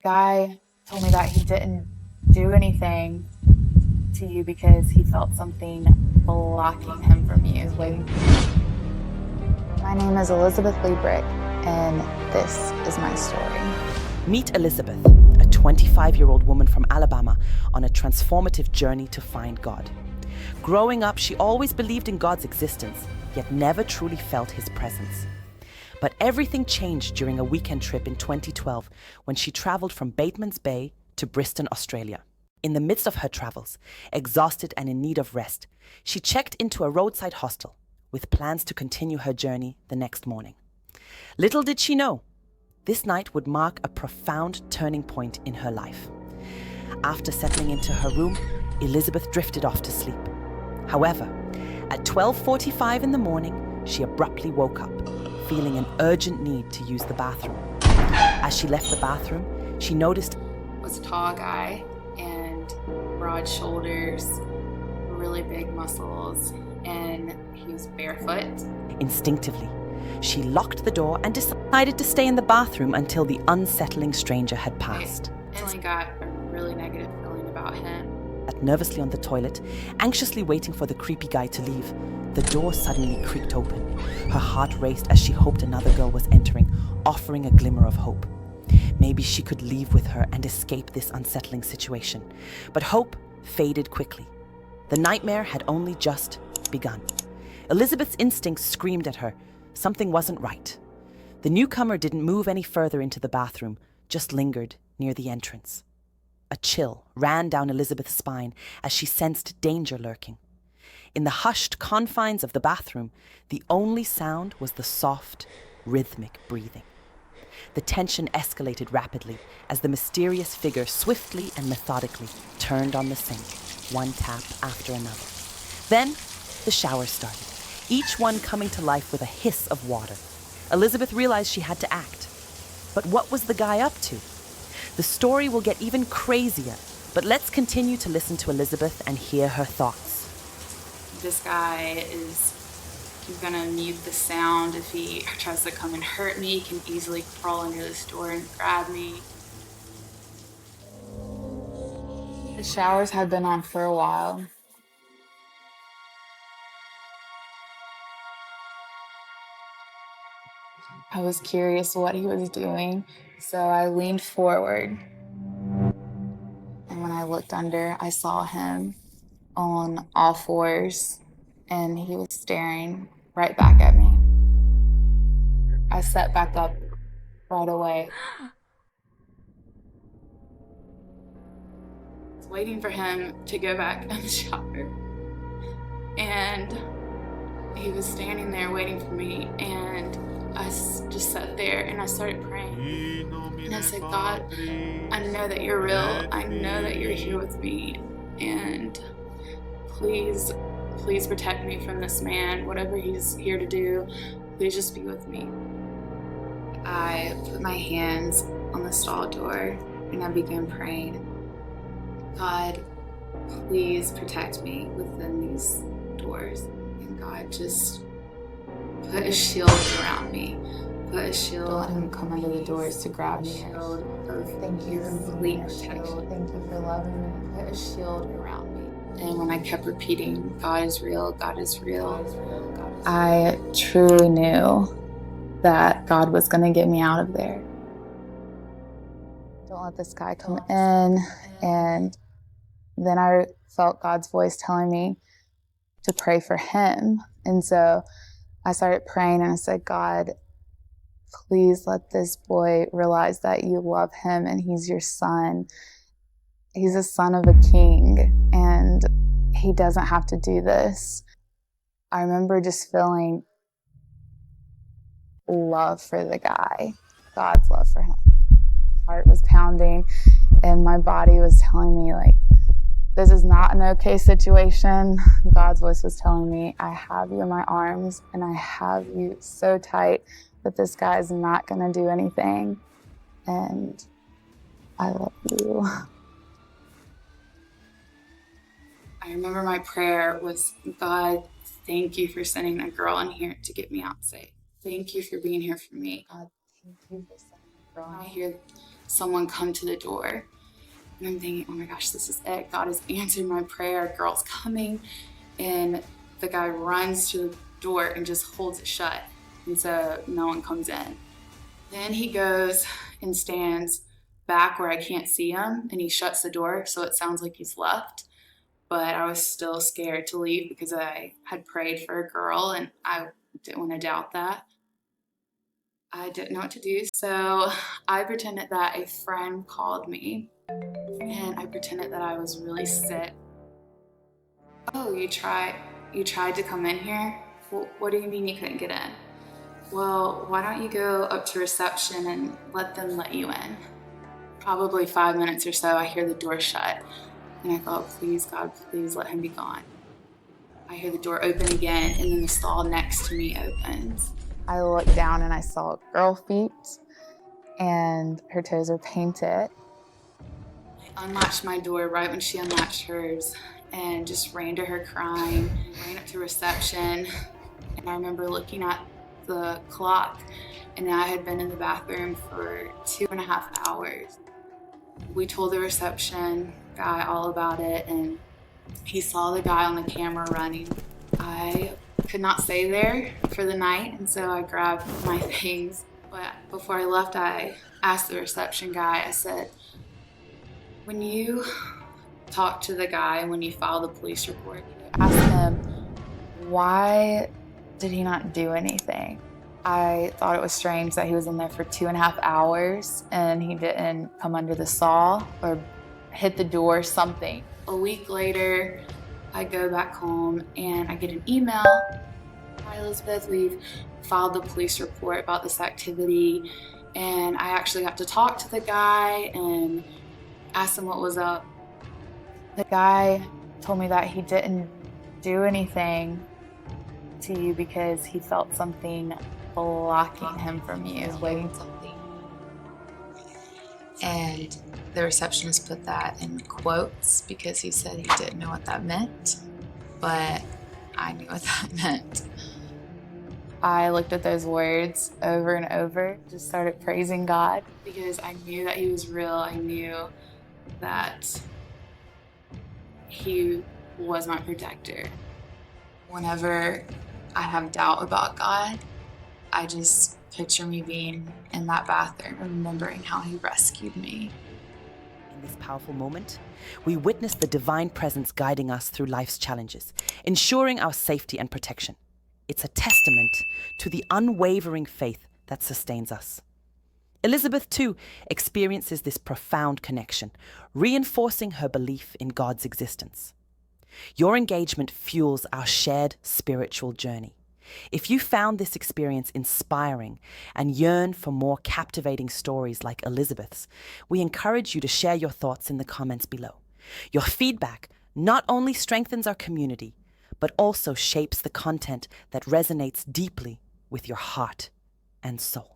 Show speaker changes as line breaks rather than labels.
Guy told me that he didn't do anything to you because he felt something blocking him from you, waiting for you. My name is Elizabeth Liebrick, and this is my story.
Meet Elizabeth, a 25-year-old woman from Alabama on a transformative journey to find God. Growing up, she always believed in God's existence, yet never truly felt his presence. But everything changed during a weekend trip in 2012 when she traveled from Batemans Bay to Brisbane, Australia. In the midst of her travels, exhausted and in need of rest, she checked into a roadside hostel with plans to continue her journey the next morning. Little did she know, this night would mark a profound turning point in her life. After settling into her room, Elizabeth drifted off to sleep. However, at 12:45 in the morning, she abruptly woke up, feeling an urgent need to use the bathroom. As she left the bathroom, she noticed
Was a tall guy and broad shoulders, really big muscles, and he was barefoot.
instinctively. She locked the door and decided to stay in the bathroom until the unsettling stranger had passed.
I instantly got a really negative feeling about him.
Sat nervously on the toilet, anxiously waiting for the creepy guy to leave. The door suddenly creaked open. Her heart raced as she hoped another girl was entering, offering a glimmer of hope. Maybe she could leave with her and escape this unsettling situation. But hope faded quickly. The nightmare had only just begun. Elizabeth's instincts screamed at her. Something wasn't right. The newcomer didn't move any further into the bathroom, just lingered near the entrance. A chill ran down Elizabeth's spine as she sensed danger lurking. In the hushed confines of the bathroom, the only sound was the soft, rhythmic breathing. The tension escalated rapidly as the mysterious figure swiftly and methodically turned on the sink, one tap after another. Then the showers started, each one coming to life with a hiss of water. Elizabeth realized she had to act. But what was the guy up to? The story will get even crazier, but let's continue to listen to Elizabeth and hear her thoughts.
This guy is gonna mute the sound. If he tries to come and hurt me, he can easily crawl under this door and grab me. The showers had been on for a while. I was curious what he was doing, so I leaned forward. And when I looked under, I saw him on all fours, and he was staring right back at me. I sat back up right away. I was waiting for him to go back in the shower. And he was standing there waiting for me, and I just sat there and I started praying. And I said, God, I know that you're real. I know that you're here with me. And please protect me from this man. Whatever he's here to do, please just be with me. I put my hands on the stall door and I began praying. God, please protect me within these doors. And God just put a shield around me. Put a shield. Don't let him come under the doors to grab me. Shield of thank you for complete protection. Thank you for loving me. Put a shield around me. And when I kept repeating, God is real, God is real, God is real, God is real, I truly knew that God was going to get me out of there. Don't let this guy come in. And then I felt God's voice telling me to pray for him. And so I started praying and I said, God, please let this boy realize that you love him and he's your son. He's a son of a king and he doesn't have to do this. I remember just feeling love for the guy, God's love for him. My heart was pounding and my body was telling me, like, this is not an okay situation. God's voice was telling me, I have you in my arms and I have you so tight that this guy's not going to do anything. And I love you. I remember my prayer was, God, thank you for sending a girl in here to get me out safe. Thank you for being here for me. God, thank you for sending a girl in here. I hear someone come to the door. And I'm thinking, oh my gosh, this is it. God has answered my prayer. A girl's coming. And the guy runs to the door and just holds it shut. And so no one comes in. Then he goes and stands back where I can't see him, and he shuts the door, so it sounds like he's left. But I was still scared to leave because I had prayed for a girl, and I didn't want to doubt that. I didn't know what to do, so I pretended that a friend called me, and I pretended that I was really sick. Oh, you tried to come in here? Well, what do you mean you couldn't get in? Well, why don't you go up to reception and let them let you in? Probably 5 minutes or so, I hear the door shut. And I thought, please, God, please let him be gone. I hear the door open again, and then the stall next to me opens.
I looked down and I saw girl feet, and her toes were painted.
I unlatched my door right when she unlatched hers and just ran to her crying, ran up to reception. And I remember looking at the clock, and I had been in the bathroom for 2.5 hours. We told the reception guy all about it, and he saw the guy on the camera running. I could not stay there for the night, and so I grabbed my things. But before I left, I asked the reception guy, I said, when you talk to the guy, when you file the police report,
Ask him, why did he not do anything? I thought it was strange that he was in there for 2.5 hours and he didn't come under the saw or hit the door, something.
A week later, I go back home and I get an email. Hi, Elizabeth, we've filed the police report about this activity, and I actually got to talk to the guy and ask him what was up.
The guy told me that he didn't do anything to you because he felt something blocking him from you.
He was waiting something. And the receptionist put that in quotes because he said he didn't know what that meant, but I knew what that meant.
I looked at those words over and over, just started praising God.
Because I knew that he was real. I knew that he was my protector. Whenever I have doubt about God, I just picture me being in that bathroom, remembering how he rescued me.
In this powerful moment, we witness the divine presence guiding us through life's challenges, ensuring our safety and protection. It's a testament to the unwavering faith that sustains us. Elizabeth, too, experiences this profound connection, reinforcing her belief in God's existence. Your engagement fuels our shared spiritual journey. If you found this experience inspiring and yearn for more captivating stories like Elizabeth's, we encourage you to share your thoughts in the comments below. Your feedback not only strengthens our community, but also shapes the content that resonates deeply with your heart and soul.